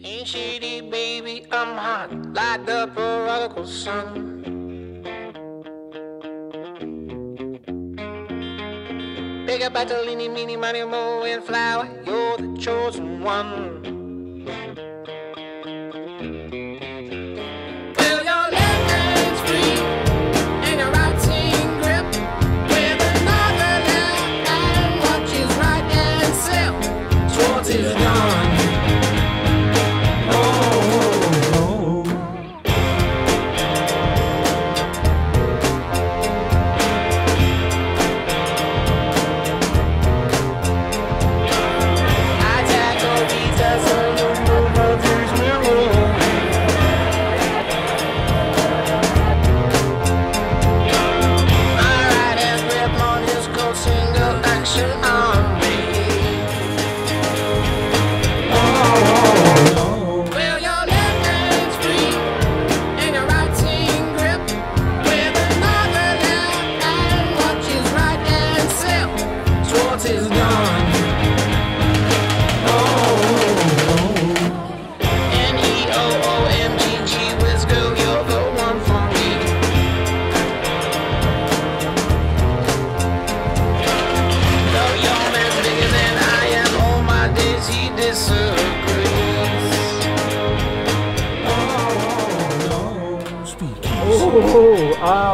Ain't shady, baby, I'm hot like the prodigal son. Big up Bartolini, meeny, money, mo, and flower, you're the chosen one. Well, your left hand's free, and your right hand grip, with another left hand watches right and self. Swords is gone.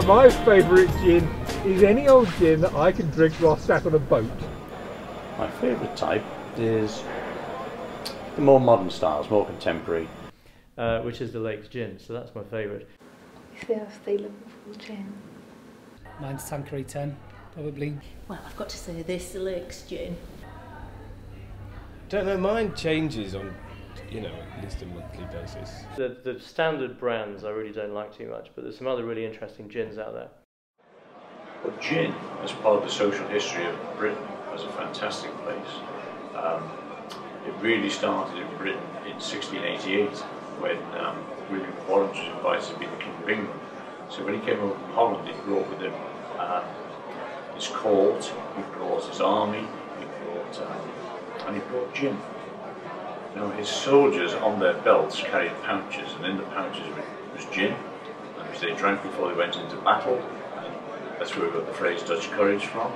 My favourite gin is any old gin that I can drink while sat on a boat. My favourite type is the more modern styles, more contemporary. Which is the Lakes Gin, so that's my favourite. First Liverpool gin. Mine's Tanqueray 10, probably. Well, I've got to say this, the Lakes Gin. Don't know, mine changes on, at least a monthly basis. The standard brands I really don't like too much, but there's some other really interesting gins out there. Well, gin, as part of the social history of Britain, was a fantastic place. It really started in Britain in 1688 when William of Orange was invited to be the King of England. So when he came over from Holland, he brought with him his court, he brought his army, and he brought gin. Now his soldiers on their belts carried pouches, and in the pouches was gin, which they drank before they went into battle. And that's where we got the phrase Dutch courage from.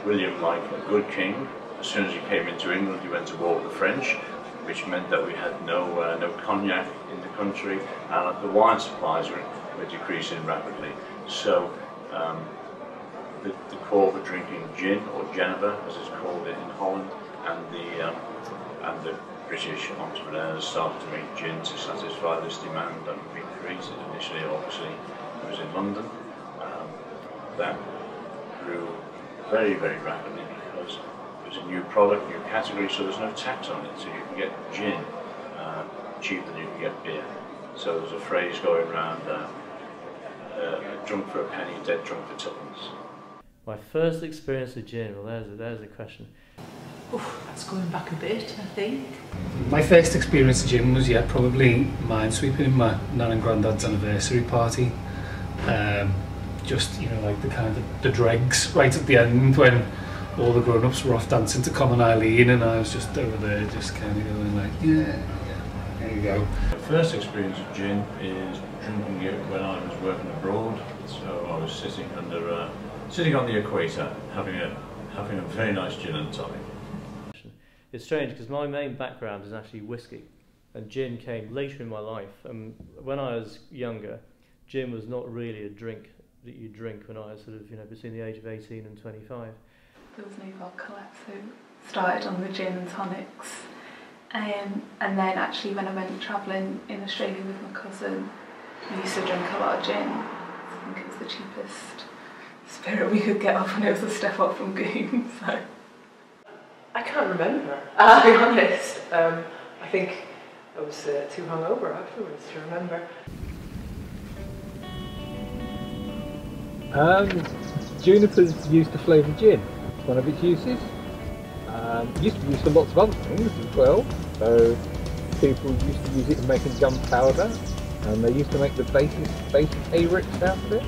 William, like a good king, as soon as he came into England, he went to war with the French, which meant that we had no cognac in the country, and the wine supplies were decreasing rapidly. So the court were drinking gin, or Geneva, as it's called in Holland, and the British entrepreneurs started to make gin to satisfy this demand that had been created. Initially, obviously, it was in London. That grew very, very rapidly because it was a new product, new category, so there's no tax on it. So you can get gin cheaper than you can get beer. So there's a phrase going around, drunk for a penny, dead drunk for tuppence. My first experience of gin, well there's a question. Oof, that's going back a bit, I think. My first experience of gin was, probably minesweeping in my nan and granddad's anniversary party. Just, like the kind of the dregs right at the end when all the grown-ups were off dancing to Common Eileen, and I was just over there just kind of going like, yeah, there you go. My first experience of gin is drinking it when I was working abroad. So I was sitting on the equator having a very nice gin and tonic. It's strange because my main background is actually whiskey, and gin came later in my life. When I was younger, gin was not really a drink that you drink when I was sort of, between the age of 18 and 25. There was no vodka left, so started on the gin and tonics. And then actually when I went travelling in Australia with my cousin, we used to drink a lot of gin. I think it was the cheapest spirit we could get off, and it was a step up from Goon, so. I can't remember, to be honest. I think I was too hungover afterwards to remember. Juniper's used to flavour gin. It's one of its uses. Used to be used for lots of other things as well. So people used to use it in making gunpowder, and they used to make the basic A-ricks out of it.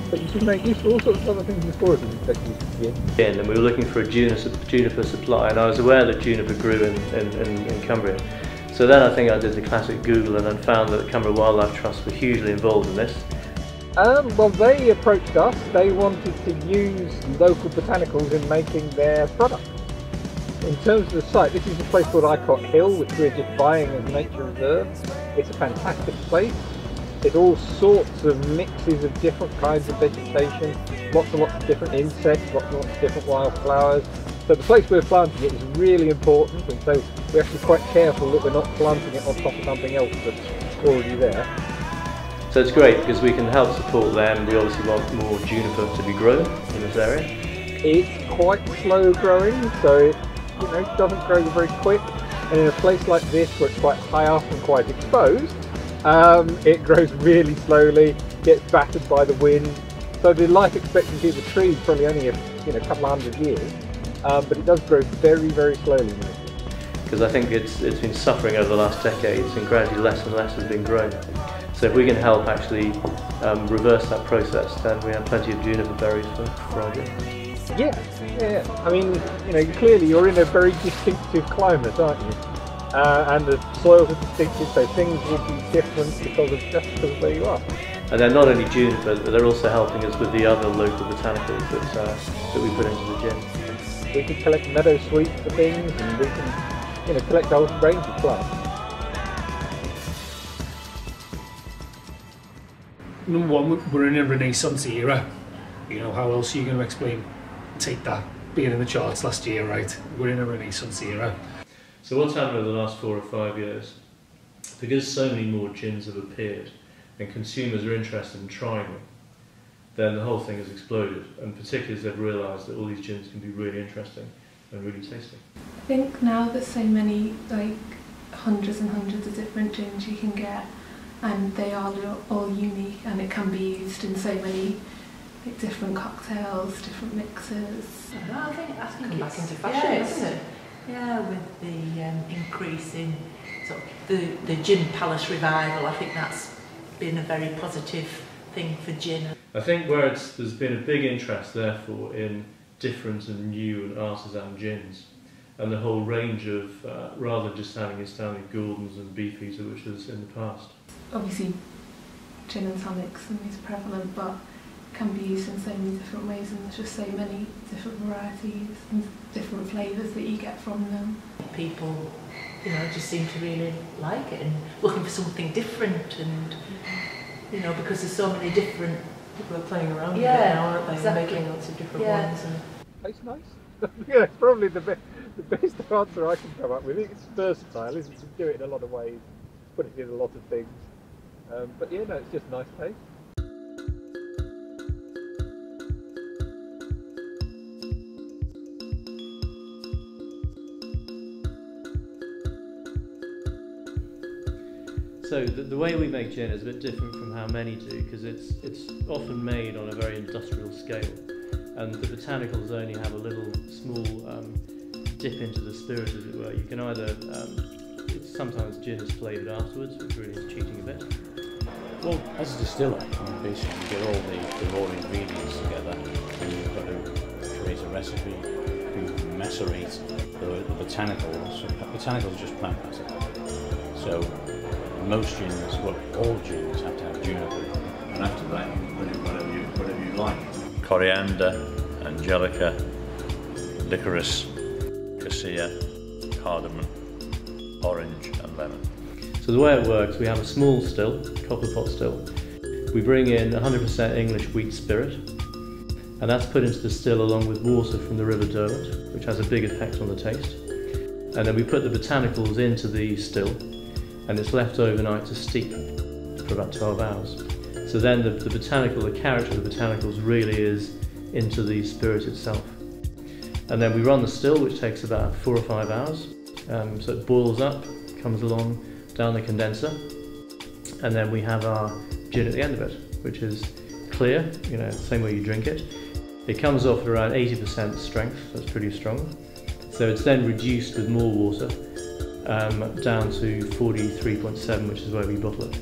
But you can make use of all sorts of other things historically that take use of gin. And we were looking for a juniper supply, and I was aware that juniper grew in Cumbria. So then I think I did the classic Google and then found that the Cumbria Wildlife Trust were hugely involved in this. Well, they approached us. They wanted to use local botanicals in making their product. In terms of the site, this is a place called Icot Hill, which we're just buying as a nature reserve. It's a fantastic place. There's all sorts of mixes of different kinds of vegetation, lots and lots of different insects, lots and lots of different wildflowers. So the place we're planting it is really important, and so we're actually quite careful that we're not planting it on top of something else that's already there. So it's great because we can help support them. We obviously want more juniper to be grown in this area. It's quite slow growing, so it doesn't grow very quick. And in a place like this where it's quite high up and quite exposed, it grows really slowly, gets battered by the wind. So the life expectancy of the tree is probably only a couple of 100 years, but it does grow very, very slowly. Because I think it's been suffering over the last decades and gradually less and less has been grown. So if we can help actually reverse that process, then we have plenty of juniper berries for our gin. Yeah. I mean, clearly you're in a very distinctive climate, aren't you? And the soils are distinctive, so things will be different because of where you are. And they're not only juniper, but they're also helping us with the other local botanicals that we put into the gin. We can collect meadow sweet for things, and we can collect a whole range of plants. Number one, we're in a Renaissance era. How else are you going to take that being in the charts last year, right? We're in a Renaissance era. So what's happened over the last 4 or 5 years? Because so many more gins have appeared and consumers are interested in trying them, then the whole thing has exploded, and particularly as they've realised that all these gins can be really interesting and really tasty. I think now there's so many, hundreds and hundreds of different gins you can get, and they are all unique, and it can be used in so many different cocktails, different mixes. I think Come back into fashion, isn't it? Yeah, with the increase in sort of the gin palace revival, I think that's been a very positive thing for gin. I think where there's been a big interest, therefore, in different and new and artisan gins, and the whole range of, rather than just having your standard Gordons and Beefeater, which was in the past. Obviously, gin and tonics are most prevalent, but can be used in so many different ways, and there's just so many different varieties and different flavours that you get from them. People, just seem to really like it and looking for something different, and because there's so many different. People are playing around with it now, aren't they? Exactly. Making lots of different ones. Tastes nice. It's probably the best answer I can come up with. It's versatile, isn't it? You can do it in a lot of ways, put it in a lot of things. But it's just nice taste. So the way we make gin is a bit different from how many do, because it's often made on a very industrial scale, and the botanicals only have a little small dip into the spirit, as it were. You can either, sometimes gin is flavoured afterwards, which really is cheating a bit. Well, as a distiller, you basically get all the raw ingredients together, and you've got to create a recipe, you macerate the botanicals. So botanicals are just plant matter. So most gins, all gins have to have juniper. And after that, you can put in whatever you like. Coriander, angelica, licorice, cassia, cardamom, orange and lemon. So the way it works, we have a small still, copper pot still. We bring in 100% English wheat spirit, and that's put into the still along with water from the River Derwent, which has a big effect on the taste. And then we put the botanicals into the still, and it's left overnight to steep for about 12 hours. So then the character of the botanicals really is into the spirit itself. And then we run the still, which takes about 4 or 5 hours. So it boils up, comes along down the condenser, and then we have our gin at the end of it, which is clear, same way you drink it. It comes off at around 80% strength, that's pretty strong. So it's then reduced with more water down to 43.7, which is where we bottle it.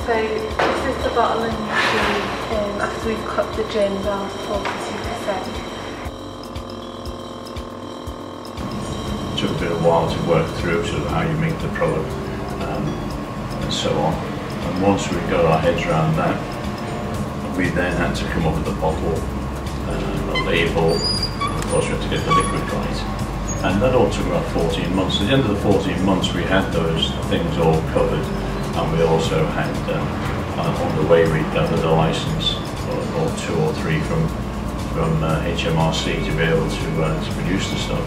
So this is the bottling machine. After we've cut the gin down to 42%. It took a bit of a while to work through sort of how you make the product and so on. And once we got our heads around that, we then had to come up with a bottle, a label, and of course we had to get the liquid right. And that all took about 14 months. At the end of the 14 months we had those things all covered, and we also had, on the way we gathered a license, or 2 or 3 from HMRC to be able to produce the stuff.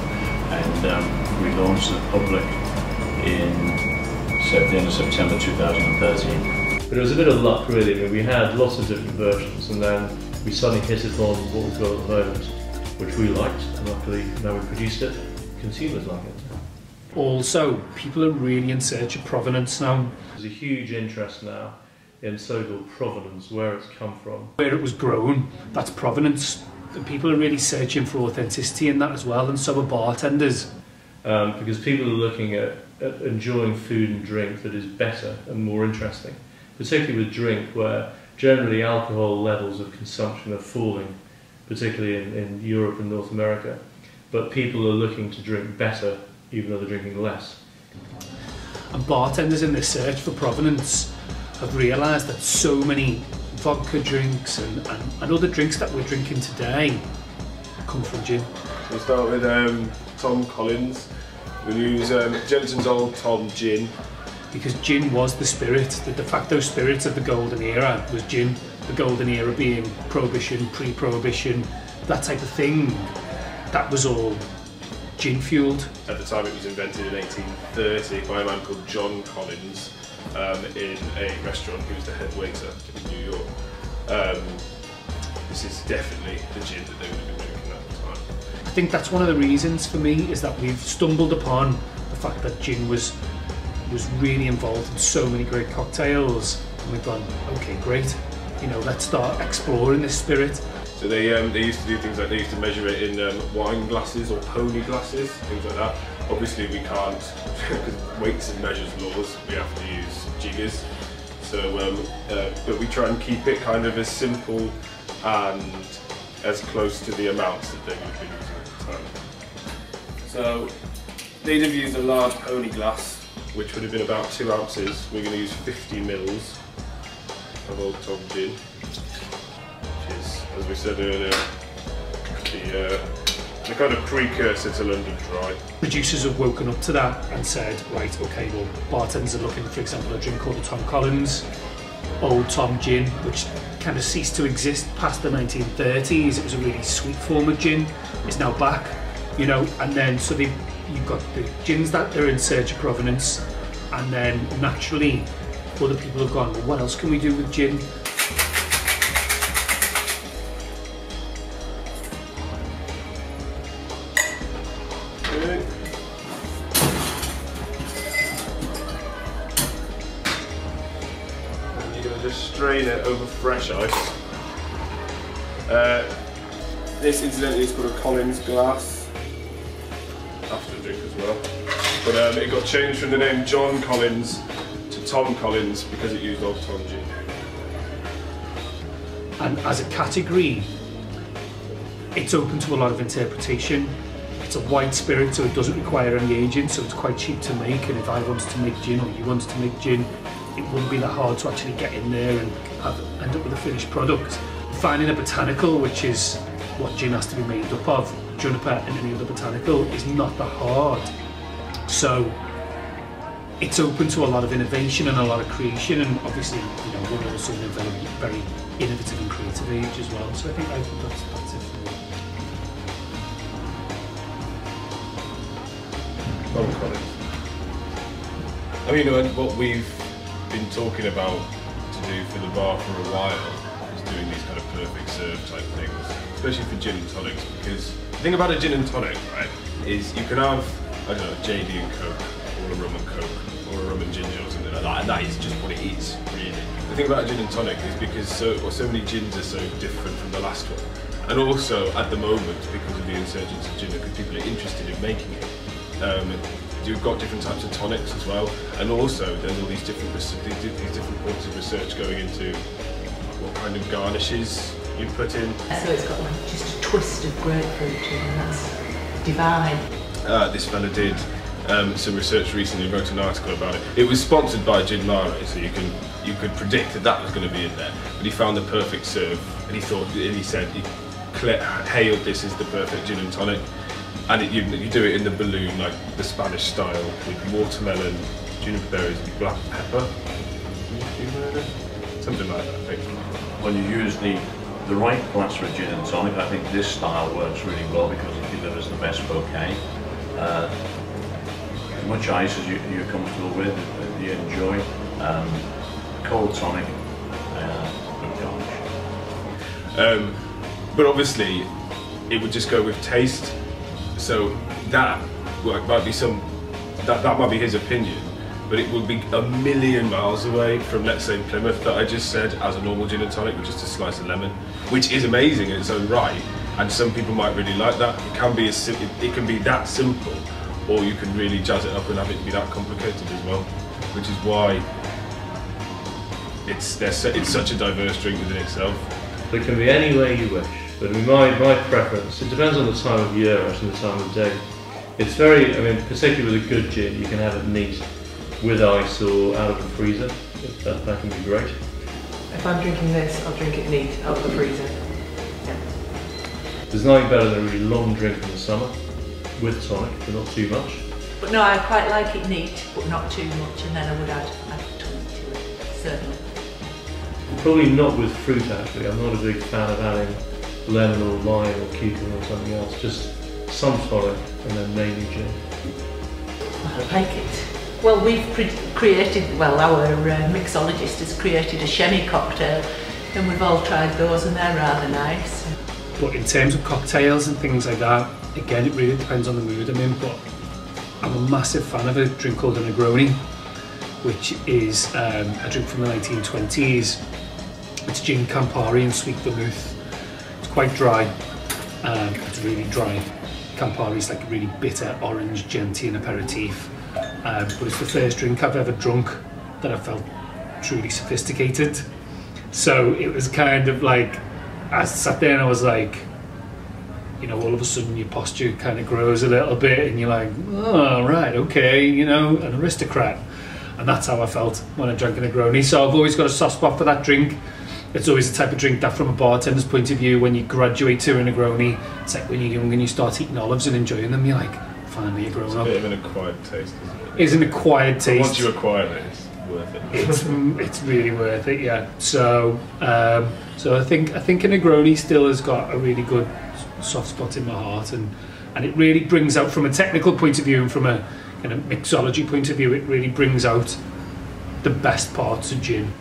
And we launched to the public in the end of September 2013. But it was a bit of luck really. I mean, we had lots of different versions and then we suddenly hit upon what we've got at the moment, which we liked, and luckily now we produced it, consumers like it. Also, people are really in search of provenance now. There's a huge interest now in so-called provenance, where it's come from. Where it was grown, that's provenance. And people are really searching for authenticity in that as well, and so are bartenders. Because people are looking at enjoying food and drink that is better and more interesting. Particularly with drink, where generally alcohol levels of consumption are falling, particularly in Europe and North America. But people are looking to drink better, even though they're drinking less. And bartenders in their search for provenance have realised that so many vodka drinks and other drinks that we're drinking today come from gin. We'll start with Tom Collins. We'll use Jensen's Old Tom Gin. Because gin was the spirit, the de facto spirit of the golden era was gin. The golden era being prohibition, pre-prohibition, that type of thing. That was all gin fueled. At the time it was invented in 1830 by a man called John Collins in a restaurant. He was the head waiter in New York. This is definitely the gin that they would have been drinking at the time. I think that's one of the reasons for me, is that we've stumbled upon the fact that gin was really involved in so many great cocktails, and we've gone, okay, great, you know, let's start exploring this spirit. So they used to do things like, they used to measure it in wine glasses or pony glasses, things like that. Obviously we can't, because weights and measures laws, we have to use jiggers. So, but we try and keep it kind of as simple and as close to the amounts that they would have been using at the time. So they'd have used a large pony glass, which would have been about 2 ounces. We're going to use 50 mils of Old Tom Gin, which is, as we said earlier, the kind of precursor to London Dry. Producers have woken up to that and said, right, okay, well, bartenders are looking, for example, a drink called the Tom Collins Old Tom Gin, which kind of ceased to exist past the 1930s. It was a really sweet form of gin. It's now back, you know, and then so you've got the gins that they're in search of provenance, and then naturally other people have gone, well, what else can we do with gin? Okay. And you're going to just strain it over fresh ice. This incidentally is called a Collins glass. After the drink as well. But it got changed from the name John Collins to Tom Collins because it used Old Tom Gin. And as a category, it's open to a lot of interpretation. It's a white spirit, so it doesn't require any aging, so it's quite cheap to make. And if I wanted to make gin, or you wanted to make gin, it wouldn't be that hard to actually get in there and end up with a finished product. Finding a botanical, which is what gin has to be made up of, juniper and any other botanical, is not that hard. So it's open to a lot of innovation and a lot of creation, and obviously, you know, we're also in a very, very innovative and creative age as well. So I think that's it for me. Tom Collins. I mean, what we've been talking about to do for the bar for a while is doing these kind of perfect serve type things, especially for gin and tonics, because the thing about a gin and tonic, right, is you can have, I don't know, JD and Coke, or a rum and Coke, or a rum and ginger or something like that, and that is just what it is, really. The thing about a gin and tonic is because so many gins are so different from the last one, and also at the moment, because of the insurgence of gin, because people are interested in making it, you've got different types of tonics as well, and also there's all these different points of research going into what kind of garnishes you put in. So it's got like just a twist of grapefruit to it, and that's divine. This fella did some research recently, wrote an article about it. It was sponsored by Gin Mare, so you could predict that was going to be in there. But he found the perfect serve, and he said he hailed this as the perfect gin and tonic. And you do it in the balloon, like the Spanish style, with watermelon, juniper berries, and black pepper. Something like that, I think. When you use the right glass for gin and tonic, I think this style works really well because it delivers the best bouquet. As much ice as you're comfortable with, you enjoy. Cold tonic, no garnish. But obviously, it would just go with taste. So that might be that might be his opinion, but it would be a million miles away from, let's say, Plymouth that I just said as a normal gin and tonic with just a slice of lemon, which is amazing in its own right, and some people might really like that. It can be it can be that simple, or you can really jazz it up and have it be that complicated as well, which is why it's such a diverse drink within itself. It can be any way you wish. But I mean, my preference, it depends on the time of year and the time of day. It's very, I mean, particularly with a good gin, you can have it neat with ice or out of the freezer. That can be great. If I'm drinking this, I'll drink it neat out of the freezer. Yeah. There's nothing better than a really long drink in the summer with tonic, but not too much. But no, I quite like it neat, but not too much, and then I would add tonic to it, certainly. Probably not with fruit actually. I'm not a big fan of adding lemon or lime or cucumber or something else. Just some tonic and then mainly gin. I like it. Well, we've created, our mixologist has created a Chemi cocktail, and we've all tried those, and they're rather nice. But in terms of cocktails and things like that, again, it really depends on the mood I'm in, but I'm a massive fan of a drink called a Negroni, which is a drink from the 1920s. It's gin, Campari and sweet vermouth. It's quite dry. It's really dry. Campari is like a really bitter orange Gentian aperitif. But it's the first drink I've ever drunk that I felt truly sophisticated. So it was kind of like, I sat there and I was like, you know, all of a sudden your posture kind of grows a little bit and you're like, oh, right, okay, you know, an aristocrat. And that's how I felt when I drank a Negroni. So I've always got a soft spot for that drink. It's always the type of drink that, from a bartender's point of view, when you graduate to a Negroni, it's like when you're young and you start eating olives and enjoying them, you're like, finally you're grown up. It's a bit of an acquired taste, isn't it? It's an acquired taste. Once you acquire it, it's worth it. It's really worth it, yeah. So so I think a Negroni still has got a really good soft spot in my heart, and it really brings out, from a technical point of view and from a kind of mixology point of view, it really brings out the best parts of gin.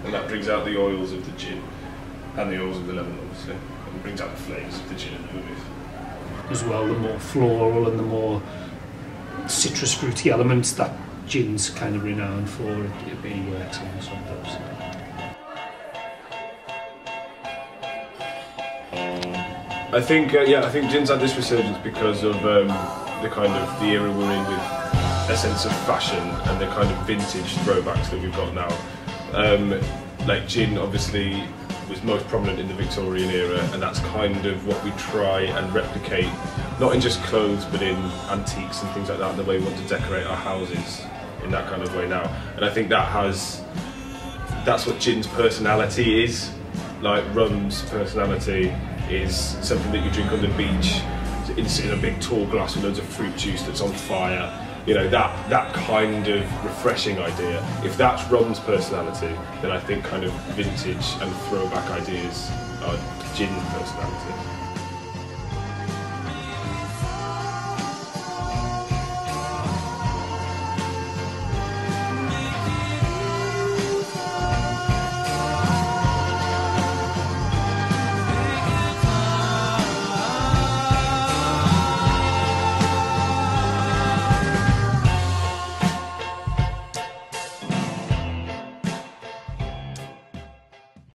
And that brings out the oils of the gin and the oils of the lemon, obviously, and brings out the flavours of the gin and vermouth. As well, the more floral and the more citrus fruity elements that gin's kind of renowned for, it really works on this one. I think gin's had this resurgence because of the era we're in, with a sense of fashion and the kind of vintage throwbacks that we've got now. Like gin obviously was most prominent in the Victorian era, and that's kind of what we try and replicate, not in just clothes but in antiques and things like that, and the way we want to decorate our houses in that kind of way now. And I think that's what gin's personality is. Like rum's personality is something that you drink on the beach in a big tall glass with loads of fruit juice that's on fire. You know, that kind of refreshing idea. If that's rum's personality, then I think kind of vintage and throwback ideas are gin's personality.